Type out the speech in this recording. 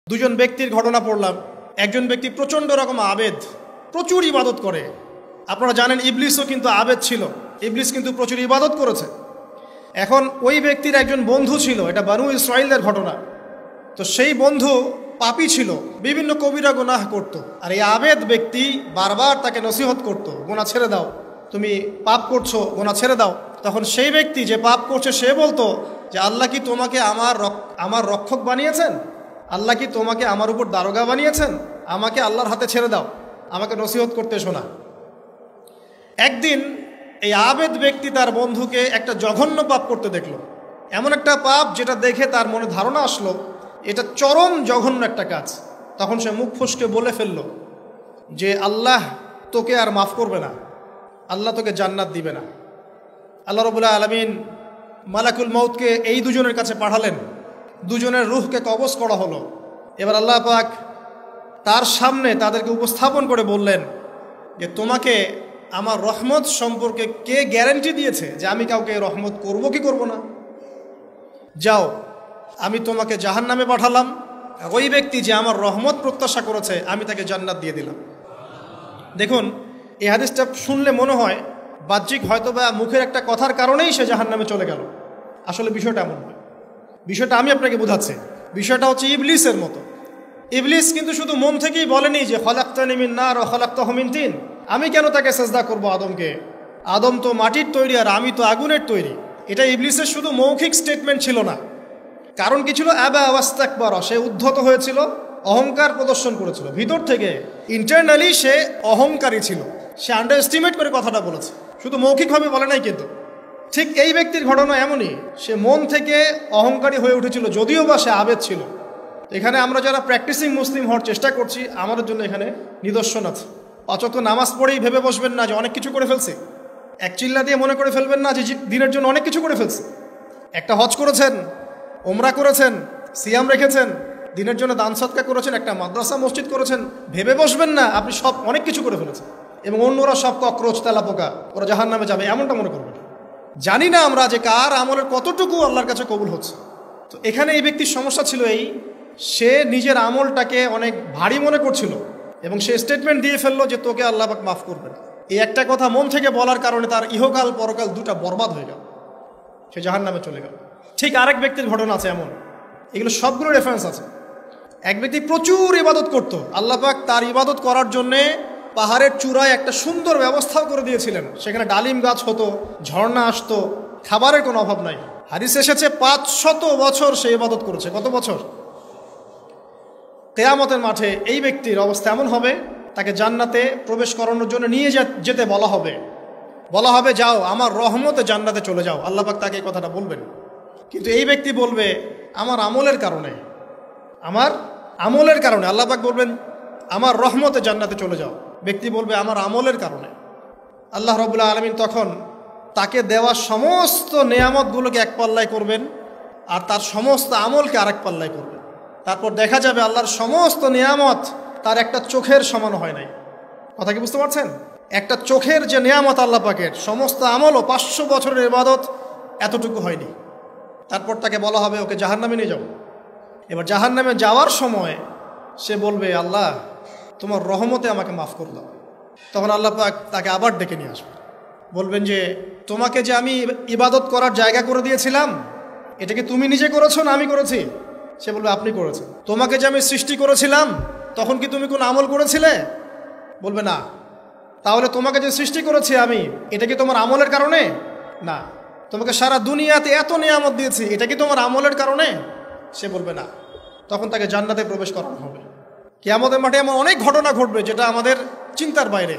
দুজন ব্যক্তির ঘটনা পড়লাম। একজন ব্যক্তি প্রচণ্ড রকম আবেদ, প্রচুর ইবাদত করে। আপনারা জানেন ইবলিসও কিন্তু আবেদ ছিল, ইবলিস কিন্তু প্রচুর ইবাদত করেছে। এখন ওই ব্যক্তির একজন বন্ধু ছিল, এটা বানু ইসরাইলদের ঘটনা। তো সেই বন্ধু পাপী ছিল, বিভিন্ন কবিরা গুনাহ করত। আর এই আবেদ ব্যক্তি বারবার তাকে নসিহত করত, গুনাহ ছেড়ে দাও, তুমি পাপ করছো, গুনাহ ছেড়ে দাও। তখন সেই ব্যক্তি যে পাপ করছে সে বলতো যে আল্লাহ কি তোমাকে আমার রক্ষক বানিয়েছেন? আল্লাহ কি তোমাকে আমার উপর দারোগা বানিয়েছেন? আমাকে আল্লাহর হাতে ছেড়ে দাও, আমাকে নসিহত করতে শোনা। একদিন এই আবেদ ব্যক্তি তার বন্ধুকে একটা জঘন্য পাপ করতে দেখলো, এমন একটা পাপ যেটা দেখে তার মনে ধারণা আসলো এটা চরম জঘন্য একটা কাজ। তখন সে মুখ ফসকে বলে ফেলল যে আল্লাহ তোকে আর মাফ করবে না, আল্লাহ তোকে জান্নাত দিবে না। আল্লাহ রাব্বুল আলামিন মালাকুল মউতকে এই দুজনের কাছে পাঠালেন, দুজনের রূহকে কবজ করা হলো। এবার আল্লাহ পাক তার সামনে তাদেরকে উপস্থাপন করে বললেন যে তোমাকে আমার রহমত সম্পর্কে কে গ্যারান্টি দিয়েছে যে আমি কাউকে রহমত করব কি করব না? যাও, আমি তোমাকে জাহান্নামে পাঠালাম, ওই ব্যক্তি যে আমার রহমত প্রত্যাশা করেছে আমি তাকে জান্নাত দিয়ে দিলাম। দেখুন, এই হাদিসটা শুনলে মনে হয় বাহ্যিক হয়তোবা মুখের একটা কথার কারণেই সে জাহান্নামে চলে গেল। আসলে বিষয়টা এমন নয়। বিষয়টা আমি আপনাকে বোঝাচ্ছি। বিষয়টা হচ্ছে ইবলিসের মতো। ইবলিস কিন্তু শুধু মন থেকেই বলেনি যে খলাকতানি মিন নার ওয়া খলাকতাহু মিন তিন, আমি কেন তাকে সেজদা করব আদমকে? আদম তো মাটির তৈরি আর আমি তো আগুনের তৈরি। এটা ইবলিসের শুধু মৌখিক স্টেটমেন্ট ছিল না, কারণ কি ছিল? আবা ওয়াস্তাকবারা, সে উদ্ধত হয়েছিল, অহংকার প্রদর্শন করেছিল। ভিতর থেকে ইন্টারনালি সে অহংকারী ছিল, সে আন্ডার এস্টিমেট করে কথাটা বলেছে, শুধু মৌখিকভাবে বলে নাই। কিন্তু ঠিক এই ব্যক্তির ঘটনা এমনই, সে মন থেকে অহংকারী হয়ে উঠেছিল, যদিও বা সে আবেদ ছিল। এখানে আমরা যারা প্র্যাকটিসিং মুসলিম হওয়ার চেষ্টা করছি আমাদের জন্য এখানে নিদর্শন আছে। অচত নামাজ পড়েই ভেবে বসবেন না যে অনেক কিছু করে ফেলছে, এক চিল্লা দিয়ে মনে করে ফেলবেন না যে দিনের জন্য অনেক কিছু করে ফেলছে। একটা হজ করেছেন, ওমরা করেছেন, সিয়াম রেখেছেন, দিনের জন্য দান সদকা করেছেন, একটা মাদ্রাসা মসজিদ করেছেন, ভেবে বসবেন না আপনি সব অনেক কিছু করে ফেলেছেন এবং অন্যরা সব ককরোচ তেলা পোকা, ওরা জাহান্নামে যাবে, এমনটা মনে করবেন। জানি না আমরা যে কার আমলের কতটুকু আল্লাহর কাছে কবুল হচ্ছে। তো এখানে এই ব্যক্তির সমস্যা ছিল এই, সে নিজের আমলটাকে অনেক ভারী মনে করছিল এবং সে স্টেটমেন্ট দিয়ে ফেললো যে তোকে আল্লাহ পাক মাফ করবেন। এই একটা কথা মন থেকে বলার কারণে তার ইহকাল পরকাল দুটা বরবাদ হয়ে গেল, সে জাহান্নামে চলে গেল। ঠিক আরেক ব্যক্তির ঘটনা আছে এমন, এগুলো সবগুলো রেফারেন্স আছে। এক ব্যক্তি প্রচুর ইবাদত করত, আল্লাহ পাক তার ইবাদত করার জন্যে পাহাড়ের চূড়ায় একটা সুন্দর ব্যবস্থাও করে দিয়েছিলেন, সেখানে ডালিম গাছ হতো, ঝর্ণা আসতো, খাবারের কোনো অভাব নাই। হাদিস এসেছে 500 বছর সে ইবাদত করেছে। কত বছর? কিয়ামতের মাঠে এই ব্যক্তির অবস্থা এমন হবে, তাকে জান্নাতে প্রবেশ করানোর জন্য নিয়ে যেতে বলা হবে যাও আমার রহমতে জান্নাতে চলে যাও। আল্লাহ পাক তাকে এই কথাটা বলবেন, কিন্তু এই ব্যক্তি বলবে আমার আমলের কারণে আল্লাহ পাক বলবেন আমার রহমতে জান্নাতে চলে যাও। ব্যক্তি বলবে আমার আমলের কারণে। আল্লাহ রাব্বুল আলামিন তখন তাকে দেওয়া সমস্ত নেয়ামতগুলোকে এক পাল্লায় করবেন আর তার সমস্ত আমলকে আরেক পাল্লায় করবেন। তারপর দেখা যাবে আল্লাহর সমস্ত নেয়ামত তার একটা চোখের সমান হয় নাই। কথা কি বুঝতে পারছেন? একটা চোখের যে নেয়ামত আল্লাহ পাকের, সমস্ত আমলও 500 বছরের ইবাদত এতটুকু হয়নি। তারপর তাকে বলা হবে ওকে জাহান্নামে নিয়ে যাও। এবার জাহান্নামে যাওয়ার সময় সে বলবে আল্লাহ তোমার রহমতে আমাকে মাফ করে দাও। তখন আল্লাহ পাক তাকে আবার ডেকে নিয়ে আসবে, বলবেন যে তোমাকে যে আমি ইবাদত করার জায়গা করে দিয়েছিলাম এটা কি তুমি নিজে করেছো না আমি করেছি? সে বলবে আপনি করেছেন। তোমাকে যে আমি সৃষ্টি করেছিলাম তখন কি তুমি কোনো আমল করেছিলে? বলবে না। তাহলে তোমাকে যে সৃষ্টি করেছি আমি, এটা কি তোমার আমলের কারণে? না। তোমাকে সারা দুনিয়াতে এত নিয়ামত দিয়েছি, এটা কি তোমার আমলের কারণে? সে বলবে না। তখন তাকে জান্নাতে প্রবেশ করানো হবে। কিয়ামতের মাঠে এমন অনেক ঘটনা ঘটবে যেটা আমাদের চিন্তার বাইরে।